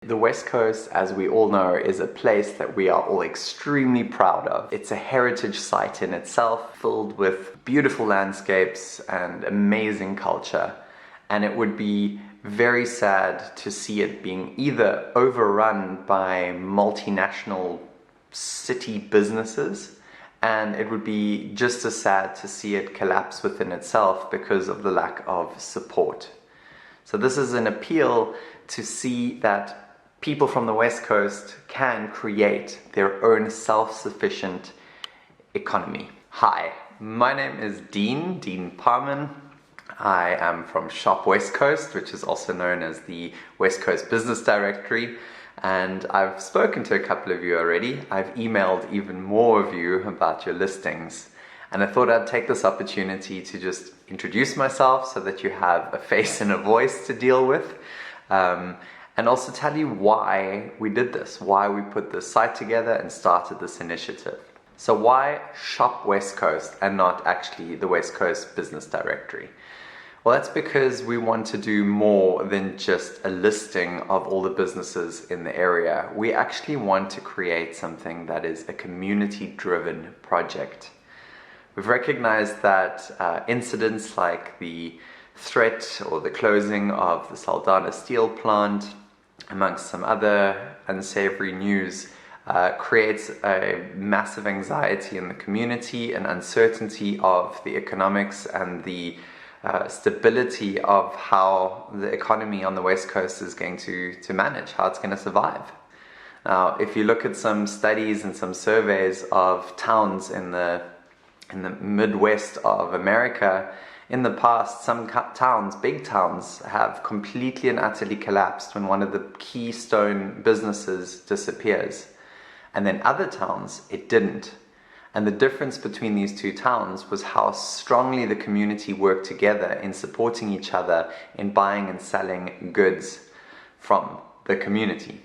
The West Coast, as we all know, is a place that we are all extremely proud of. It's a heritage site in itself, filled with beautiful landscapes and amazing culture. And it would be very sad to see it being either overrun by multinational city businesses, and it would be just as sad to see it collapse within itself because of the lack of support. So this is an appeal to see that people from the West Coast can create their own self-sufficient economy. Hi, my name is Dean Parman. I am from Shop West Coast, which is also known as the West Coast Business Directory, and I've spoken to a couple of you already. I've emailed even more of you about your listings, and I thought I'd take this opportunity to just introduce myself so that you have a face and a voice to deal with, and also tell you why we did this, why we put this site together and started this initiative. So why Shop West Coast and not actually the West Coast Business Directory? Well, that's because we want to do more than just a listing of all the businesses in the area. We actually want to create something that is a community-driven project. We've recognized that incidents like the threat or the closing of the Saldanha steel plant, amongst some other unsavory news, creates a massive anxiety in the community and uncertainty of the economics and the stability of how the economy on the West Coast is going to manage, how it's going to survive. Now, if you look at some studies and some surveys of towns in the Midwest of America, in the past, some towns, big towns, have completely and utterly collapsed when one of the keystone businesses disappears. And then other towns, it didn't. And the difference between these two towns was how strongly the community worked together in supporting each other in buying and selling goods from the community.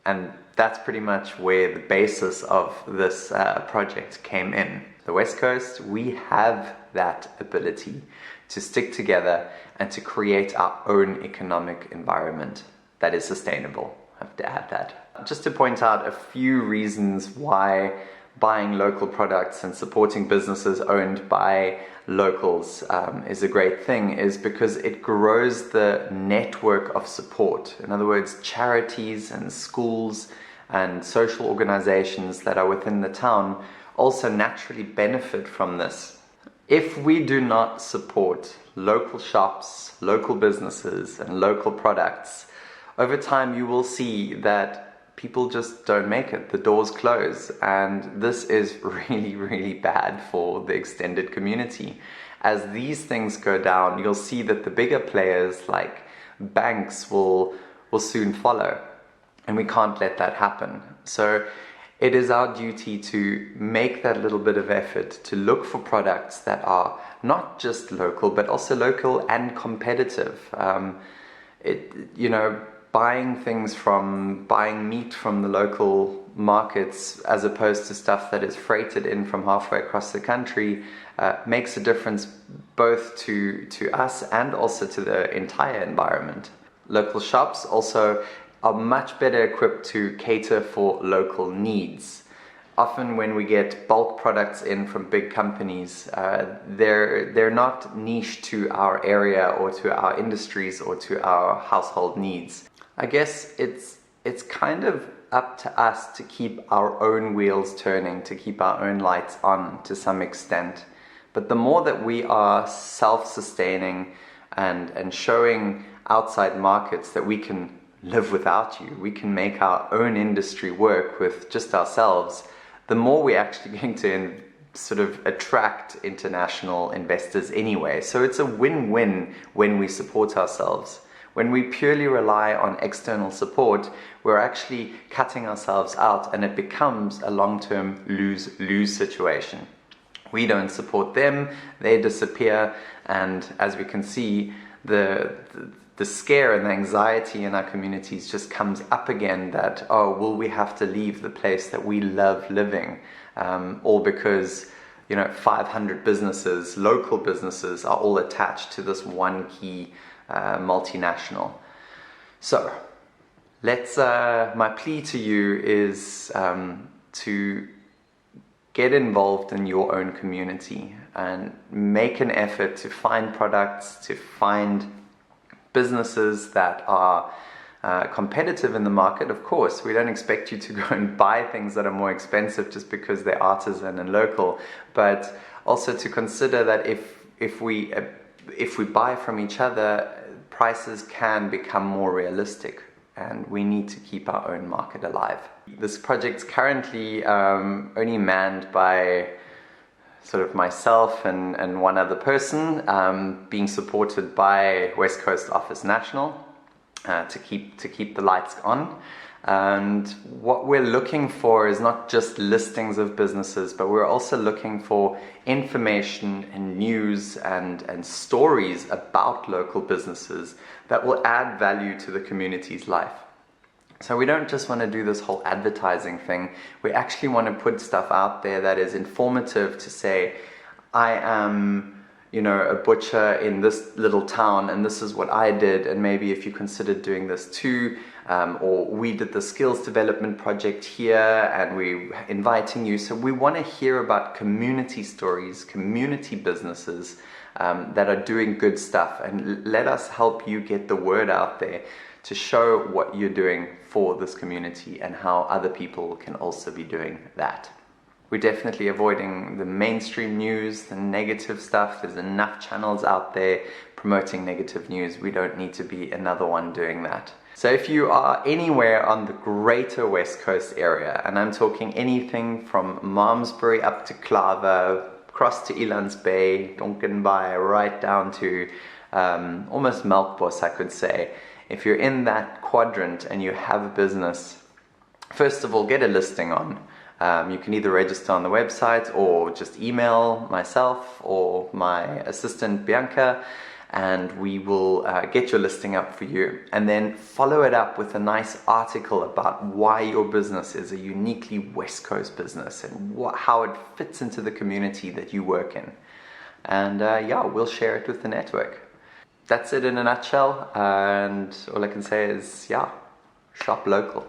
And that's pretty much where the basis of this project came in. The West Coast, we have that ability to stick together and to create our own economic environment that is sustainable. I have to add that. Just to point out a few reasons why buying local products and supporting businesses owned by locals is a great thing, is because it grows the network of support. In other words, charities and schools and social organizations that are within the town also naturally benefit from this. If we do not support local shops, local businesses and local products, over time you will see that people just don't make it. The doors close, and this is really, really bad for the extended community. As these things go down, you'll see that the bigger players like banks will soon follow, and we can't let that happen. So it is our duty to make that little bit of effort to look for products that are not just local, but also local and competitive. Buying meat from the local markets as opposed to stuff that is freighted in from halfway across the country makes a difference both to us and also to the entire environment. Local shops also are much better equipped to cater for local needs. Often when we get bulk products in from big companies, they're not niche to our area or to our industries or to our household needs. I guess it's kind of up to us to keep our own wheels turning, to keep our own lights on to some extent. But the more that we are self-sustaining and showing outside markets that we can live without you, we can make our own industry work with just ourselves, the more we're actually going to sort of attract international investors anyway. So it's a win-win when we support ourselves. When we purely rely on external support, we're actually cutting ourselves out, and it becomes a long-term lose-lose situation. We don't support them, they disappear, and as we can see, the scare and the anxiety in our communities just comes up again that, oh, will we have to leave the place that we love living? All because 500 businesses, local businesses, are all attached to this one key multinational. So My plea to you is to get involved in your own community and make an effort to find products, to find businesses that are competitive in the market. Of course, we don't expect you to go and buy things that are more expensive just because they're artisan and local, but also to consider that if we buy from each other, prices can become more realistic, and we need to keep our own market alive. This project's currently only manned by sort of myself and one other person, being supported by West Coast Office National to keep the lights on. And what we're looking for is not just listings of businesses, but we're also looking for information and news and stories about local businesses that will add value to the community's life. So we don't just want to do this whole advertising thing. We actually want to put stuff out there that is informative, to say, I am, a butcher in this little town, and this is what I did, and maybe if you considered doing this too, or we did the skills development project here and we're inviting you. So we want to hear about community stories, community businesses that are doing good stuff, and let us help you get the word out there to show what you're doing for this community and how other people can also be doing that. We're definitely avoiding the mainstream news, the negative stuff. There's enough channels out there promoting negative news. We don't need to be another one doing that. So if you are anywhere on the greater West Coast area, and I'm talking anything from Malmesbury up to Clava, across to Elands Bay, Donkenbay, right down to almost Melkbos, I could say. If you're in that quadrant and you have a business, first of all, get a listing on. You can either register on the website or just email myself or my assistant Bianca, and we will get your listing up for you, and then follow it up with a nice article about why your business is a uniquely West Coast business and how it fits into the community that you work in. And yeah, we'll share it with the network. That's it in a nutshell, and all I can say is, yeah, shop local.